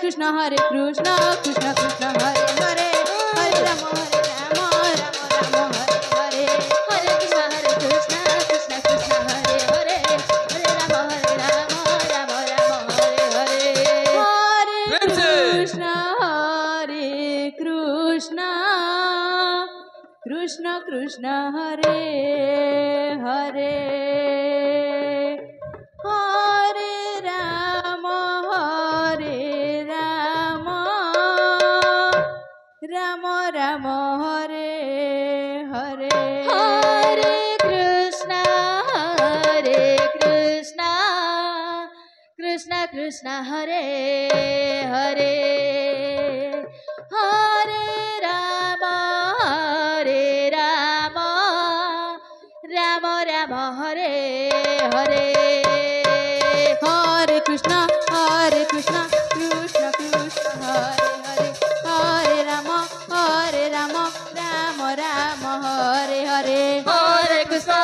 Krishna Krishna Krishna Hare Hare Hare Rama Rama Rama Hare Hare Hare Krishna Krishna Krishna Hare Hare Hare Rama Rama Rama Hare Hare Hare Krishna Krishna Krishna Hare Hare Hare Rama Rama Rama Hare Hare Hare Krishna Krishna Krishna Hare Hare Hare Rama Rama Rama Hare Hare Hare Krishna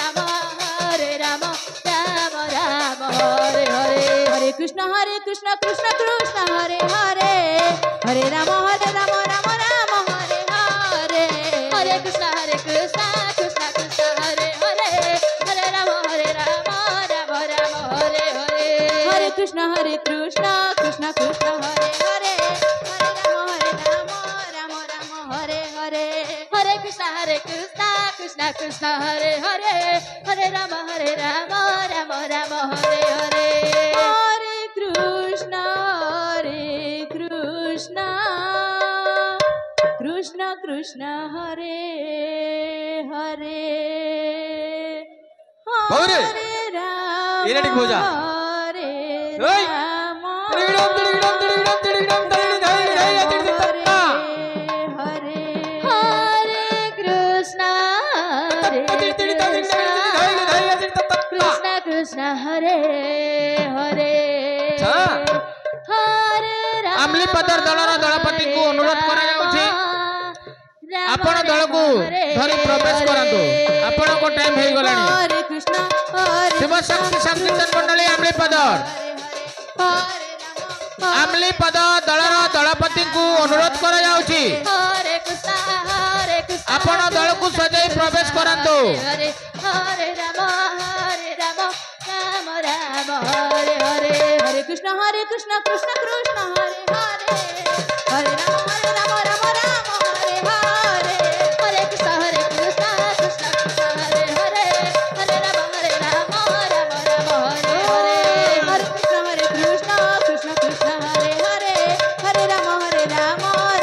Krishna Krishna Hare Hare Hare Rama Rama Rama Hare Hare Hare Krishna Krishna Krishna Hare Hare Hare Rama Rama Rama Hare Hare Hare Krishna Krishna Krishna Hare Hare Hare Rama Rama Rama Hare Hare Hare Krishna Krishna Krishna Hare Hare Hare Rama Rama Rama Hare Hare Hare Krishna Krishna Krishna Hare Hare Hare Rama Rama Rama Hare Hare Hare Krishna Krishna Krishna Hare Hare Hare Rama Rama Rama Hare Hare Hare Krishna Krishna Krishna Hare Hare Hare Rama Krishna Hare Hare आमली पदर दलर दलपति को अनुरोध करा जाउछि आपण दल को धरि प्रवेश करंतु आपण को टाइम हे गलानी हरे कृष्णा शिव शक्ति संकीर्तन मंडली आमली पदर आमली पद दलर दलपति को अनुरोध करा जाउछि हरे कृष्णा आपण दल को सजाई प्रवेश करंतु हरे राम राम राम हरे हरे हरे कृष्णा कृष्ण कृष्ण हरे हरे हरे राम राम राम हरे हरे हरे कृष्ण कृष्ण कृष्ण हरे हरे हरे राम राम राम हरे हरे हरे कृष्ण कृष्ण कृष्ण हरे हरे हरे राम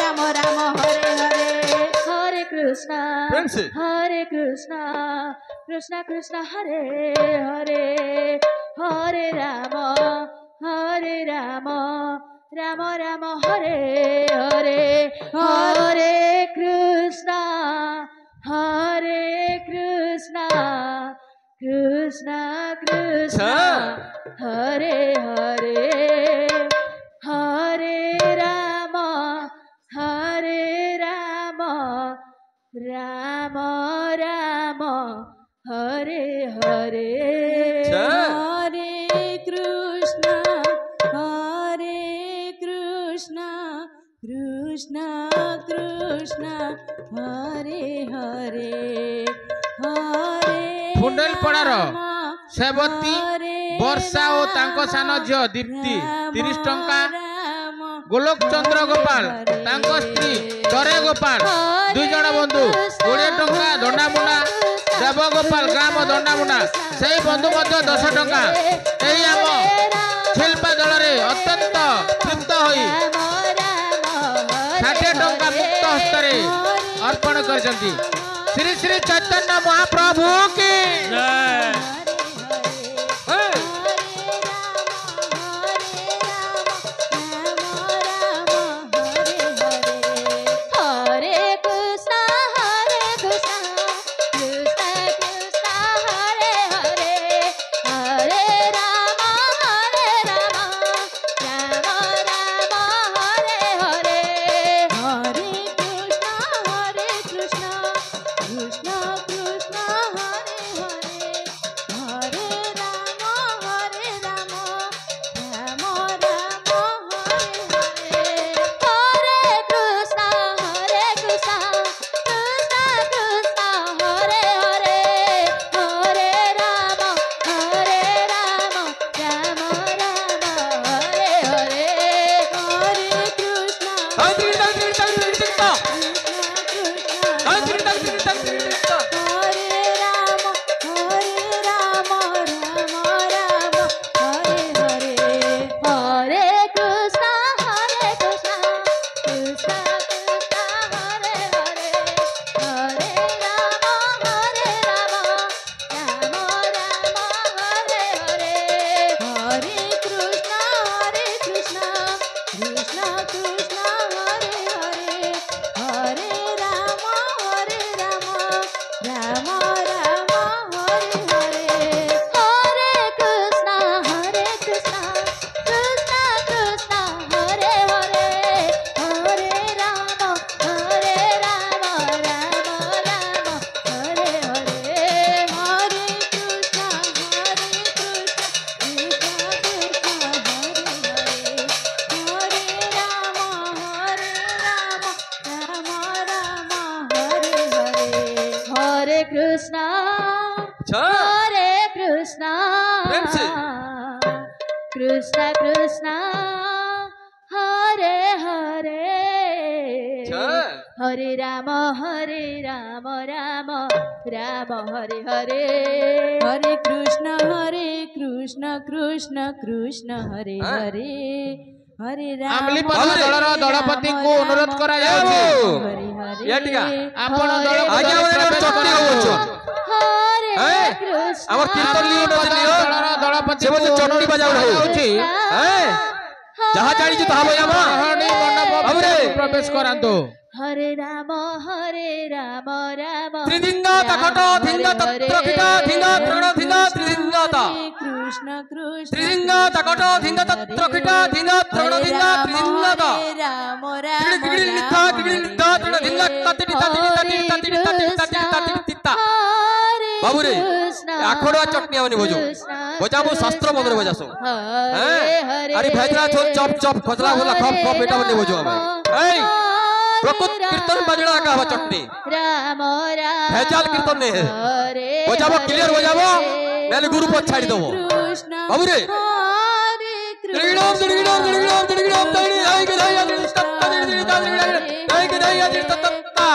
राम राम हरे हरे हरे कृष्ण कृष्ण कृष्ण हरे हरे हरे राम राम राम हरे हरे हरे कृष्ण कृष्ण कृष्ण हरे हरे हरे राम राम राम हरे हरे हरे कृष्ण कृष्ण कृष्ण हरे हरे हरे फुंडल पड़ार सेवती वर्षा और तांको सान झियो दीप्ति 30 टंका गोलोक चंद्र गोपाल तांको स्त्री दरे गोपाल 2 जण बंधु 20 टंका दंडामुना देव गोपाल ग्राम दंडामुना से बंधु मध्य 10 टंका एही आम शिल्पा दल रे अत्यंत तृप्त होई 60 टंका मुक्त हस्ତରେ अर्पण करछंती श्री श्री चैतन्य महाप्रभु की जय। कृष्णा अच्छा हरे कृष्णा प्रेम से। कृष्णा कृष्णा हरे हरे अच्छा हरे राम राम राम हरे हरे हरे कृष्ण कृष्ण कृष्ण हरे हाँ? हरे हरे राम आमलीपद बाबुरे। ଦଳର ଦଳପତିଙ୍କୁ ଅନୁରୋଧ ए କରାଯାଉଛି वो हरे हरे या टिका ଆପଣ ଦଳକୁ ଆଜ୍ଞା ଦଳ ମାନେ ପ୍ରବେଶ ଚଟଣି କରାଯାଉଛି। ହଉଛ हरे ए कृष्ण ଆମର କୀର୍ତ୍ତନ ଲିଓ ନଦିଲିଓ ଦଳର ସେ ଦଳପତିଙ୍କୁ ବୋଧେ ଚଟଣି ବଜାଉ ରହୁ କରାଯାଉଛି। ଏ ଯାହା ଜାଣିଛୁ ତାହା ବଜାମ ପ୍ରହଣୀ ମଣ୍ଡପ ବାବୁରେ। ଭିତରକୁ ପ୍ରବେଶ କରାନ୍ତୁ। हरे राम राम ତ୍ରିଦିନ ତାକଟ ଧିଙ୍ଗ ତତ୍ର ଖିଟ ଧିଙ୍ଗ ତ୍ରଣ ଧିଙ୍ଗ ତ୍ରିଦିନତା कृष्ण कृष्ण ତ୍ରିଦିନ ତାକଟ ଧିଙ୍ଗ ତତ୍ର ଖିଟ ଧିଙ୍ଗ ତ୍ରଣ ଧିଙ୍ଗ ତ୍ରିଦିନତା राम କିଡ଼ି କିଡ଼ି ନିଥା କିଡ଼ି ନିଥା ତ୍ରଣ ଧିଙ୍ଗ ତତି ତତି ତତି ତତି ତତି ତତି ତତି ତିତା ବାବୁରେ ଆଖଡୁଆ ଚଟଣି ଆମନି ବଜୁ ବଜାବୁ ଶାସ୍ତ୍ର ମନ୍ଦିର ବଜାସୁ আরে ভেজরা ছোল চপ চপ খজলা খজলা খপ খপ এটা বনে বজু আমি এই প্রকৃত কীর্তন বাজনা কাহবা চটনি राम ভেজাল কীর্তন নে বজাবো ক্লিয়ার বজাবো নালে গুরু পথ ছাড়ি দেবো বাবুরে দিড়িড়ম দিড়িড়ম দিড়িড়ম দিড়িড়ম দিড়ি আই গে দাই আদি তত্তা দিড়ি দিড়ি দিড়ি আই গে দাই আদি তত্তা